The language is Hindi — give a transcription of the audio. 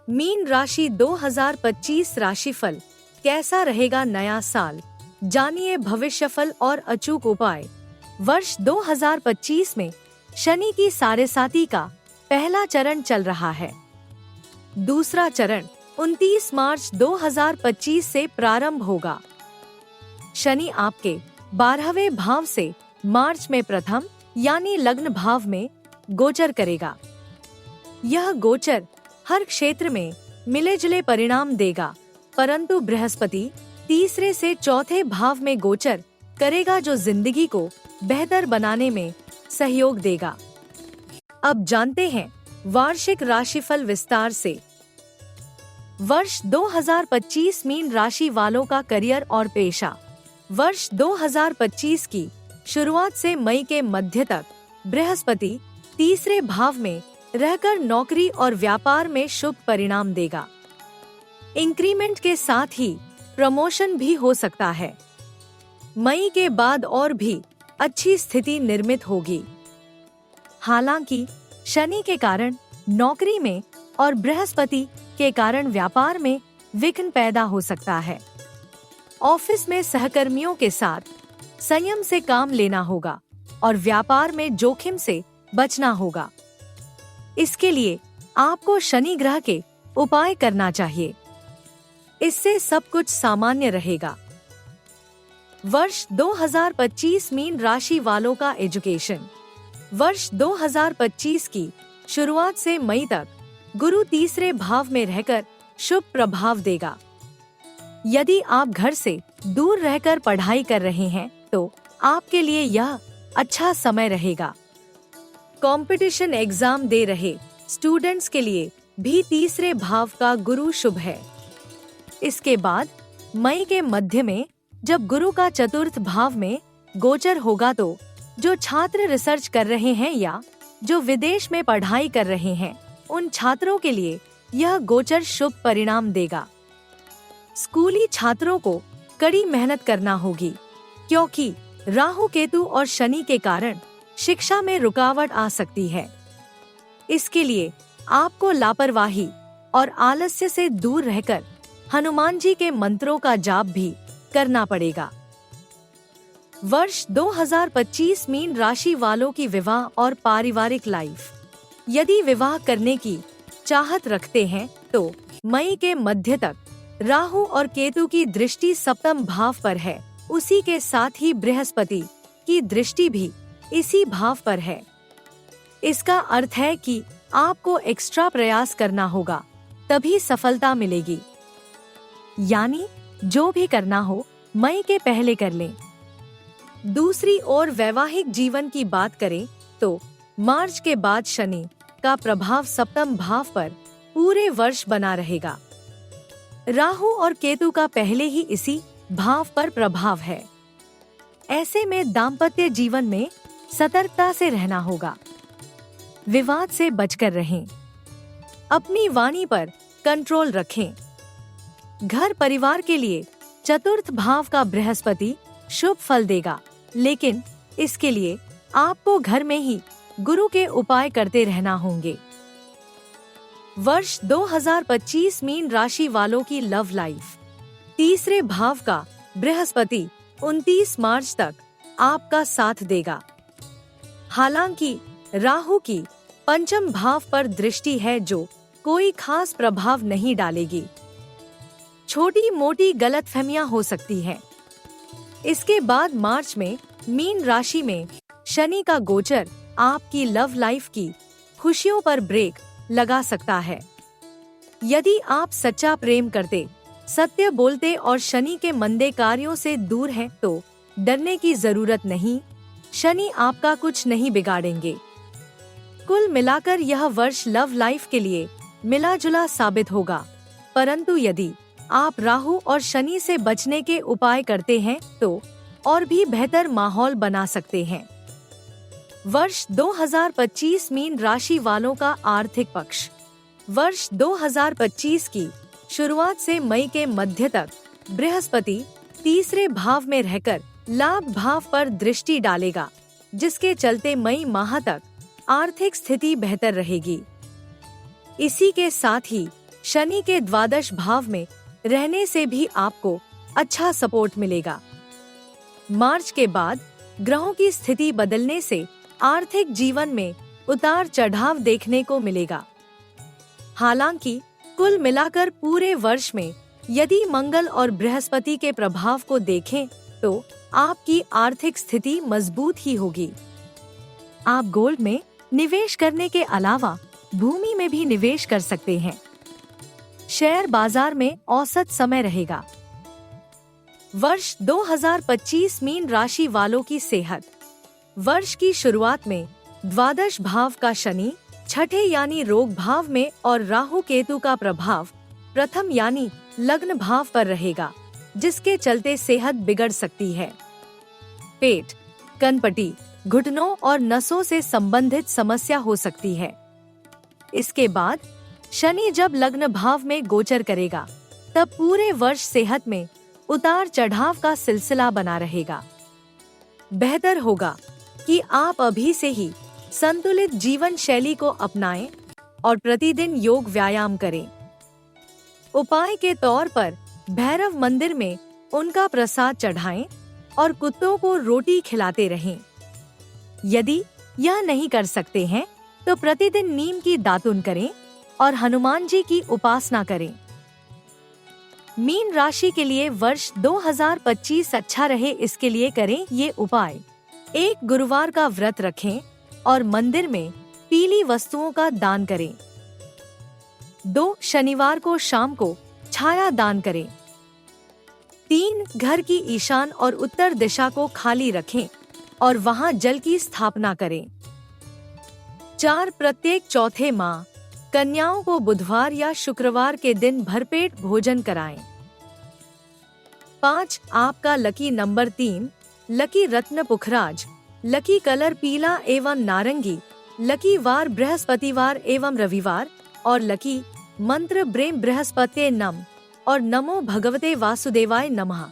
मीन राशि 2025 राशिफल कैसा रहेगा नया साल, जानिए भविष्यफल और अचूक उपाय। वर्ष 2025 में शनि की साढ़ेसाती का पहला चरण चल रहा है। दूसरा चरण 29 मार्च 2025 से प्रारंभ होगा। शनि आपके 12वें भाव से मार्च में प्रथम यानी लग्न भाव में गोचर करेगा। यह गोचर हर क्षेत्र में मिले जुले परिणाम देगा, परंतु बृहस्पति तीसरे से चौथे भाव में गोचर करेगा जो जिंदगी को बेहतर बनाने में सहयोग देगा। अब जानते हैं वार्षिक राशिफल विस्तार से। वर्ष 2025 मीन राशि वालों का करियर और पेशा। वर्ष 2025 की शुरुआत से मई के मध्य तक बृहस्पति तीसरे भाव में रहकर नौकरी और व्यापार में शुभ परिणाम देगा। इंक्रीमेंट के साथ ही प्रमोशन भी हो सकता है। मई के बाद और भी अच्छी स्थिति निर्मित होगी। हालांकि शनि के कारण नौकरी में और बृहस्पति के कारण व्यापार में विघ्न पैदा हो सकता है। ऑफिस में सहकर्मियों के साथ संयम से काम लेना होगा और व्यापार में जोखिम से बचना होगा। इसके लिए आपको शनि ग्रह के उपाय करना चाहिए, इससे सब कुछ सामान्य रहेगा। वर्ष 2025 मीन राशि वालों का एजुकेशन। वर्ष 2025 की शुरुआत से मई तक गुरु तीसरे भाव में रहकर शुभ प्रभाव देगा। यदि आप घर से दूर रहकर पढ़ाई कर रहे हैं तो आपके लिए यह अच्छा समय रहेगा। कंपटीशन एग्जाम दे रहे स्टूडेंट्स के लिए भी तीसरे भाव का गुरु शुभ है। इसके बाद मई के मध्य में जब गुरु का चतुर्थ भाव में गोचर होगा तो जो छात्र रिसर्च कर रहे हैं या जो विदेश में पढ़ाई कर रहे हैं उन छात्रों के लिए यह गोचर शुभ परिणाम देगा। स्कूली छात्रों को कड़ी मेहनत करना होगी, क्योंकि राहु केतु और शनि के कारण शिक्षा में रुकावट आ सकती है। इसके लिए आपको लापरवाही और आलस्य से दूर रहकर हनुमान जी के मंत्रों का जाप भी करना पड़ेगा। वर्ष 2025 मीन राशि वालों की विवाह और पारिवारिक लाइफ। यदि विवाह करने की चाहत रखते हैं तो मई के मध्य तक राहु और केतु की दृष्टि सप्तम भाव पर है। उसी के साथ ही बृहस्पति की दृष्टि भी इसी भाव पर है। इसका अर्थ है कि आपको एक्स्ट्रा प्रयास करना होगा, तभी सफलता मिलेगी। यानी जो भी करना हो मई के पहले कर लें। दूसरी ओर वैवाहिक जीवन की बात करें तो मार्च के बाद शनि का प्रभाव सप्तम भाव पर पूरे वर्ष बना रहेगा। राहु और केतु का पहले ही इसी भाव पर प्रभाव है। ऐसे में दाम्पत्य जीवन में सतर्कता से रहना होगा। विवाद से बचकर रहें। अपनी वाणी पर कंट्रोल रखें। घर परिवार के लिए चतुर्थ भाव का बृहस्पति शुभ फल देगा, लेकिन इसके लिए आपको घर में ही गुरु के उपाय करते रहना होंगे। वर्ष 2025 मीन राशि वालों की लव लाइफ। तीसरे भाव का बृहस्पति 29 मार्च तक आपका साथ देगा। हालांकि राहु की पंचम भाव पर दृष्टि है जो कोई खास प्रभाव नहीं डालेगी। छोटी मोटी गलतफहमियां हो सकती हैं। इसके बाद मार्च में मीन राशि में शनि का गोचर आपकी लव लाइफ की खुशियों पर ब्रेक लगा सकता है। यदि आप सच्चा प्रेम करते, सत्य बोलते और शनि के मंदे कार्यों से दूर हैं तो डरने की जरूरत नहीं। शनि आपका कुछ नहीं बिगाड़ेंगे। कुल मिलाकर यह वर्ष लव लाइफ के लिए मिला जुला साबित होगा, परंतु यदि आप राहु और शनि से बचने के उपाय करते हैं तो और भी बेहतर माहौल बना सकते हैं। वर्ष 2025 मीन राशि वालों का आर्थिक पक्ष। वर्ष 2025 की शुरुआत से मई के मध्य तक बृहस्पति तीसरे भाव में रहकर लाभ भाव पर दृष्टि डालेगा, जिसके चलते मई माह तक आर्थिक स्थिति बेहतर रहेगी। इसी के साथ ही शनि के द्वादश भाव में रहने से भी आपको अच्छा सपोर्ट मिलेगा। मार्च के बाद ग्रहों की स्थिति बदलने से आर्थिक जीवन में उतार चढ़ाव देखने को मिलेगा। हालांकि कुल मिलाकर पूरे वर्ष में यदि मंगल और बृहस्पति के प्रभाव को देखें तो आपकी आर्थिक स्थिति मजबूत ही होगी। आप गोल्ड में निवेश करने के अलावा भूमि में भी निवेश कर सकते हैं। शेयर बाजार में औसत समय रहेगा। वर्ष 2025 मीन राशि वालों की सेहत। वर्ष की शुरुआत में द्वादश भाव का शनि छठे यानी रोग भाव में और राहु केतु का प्रभाव प्रथम यानी लग्न भाव पर रहेगा, जिसके चलते सेहत बिगड़ सकती है। पेट, कनपटी, घुटनों और नसों से संबंधित समस्या हो सकती है। इसके बाद शनि जब लग्न भाव में गोचर करेगा तब पूरे वर्ष सेहत में उतार चढ़ाव का सिलसिला बना रहेगा। बेहतर होगा कि आप अभी से ही संतुलित जीवन शैली को अपनाएं और प्रतिदिन योग व्यायाम करें। उपाय के तौर पर भैरव मंदिर में उनका प्रसाद चढ़ाएं और कुत्तों को रोटी खिलाते रहें। यदि यह नहीं कर सकते हैं तो प्रतिदिन नीम की दातुन करें और हनुमान जी की उपासना करें। मीन राशि के लिए वर्ष 2025 अच्छा रहे, इसके लिए करें ये उपाय। एक गुरुवार का व्रत रखें और मंदिर में पीली वस्तुओं का दान करें। 2 शनिवार को शाम को छाया दान करें। 3 घर की ईशान और उत्तर दिशा को खाली रखें और वहां जल की स्थापना करें। 4 प्रत्येक चौथे माह कन्याओं को बुधवार या शुक्रवार के दिन भरपेट भोजन कराएं। 5 आपका लकी नंबर 3, लकी रत्न पुखराज, लकी कलर पीला एवं नारंगी, लकी वार बृहस्पतिवार एवं रविवार और लकी मंत्र ब्रेम बृहस्पते नम और नमो भगवते वासुदेवाय नमः।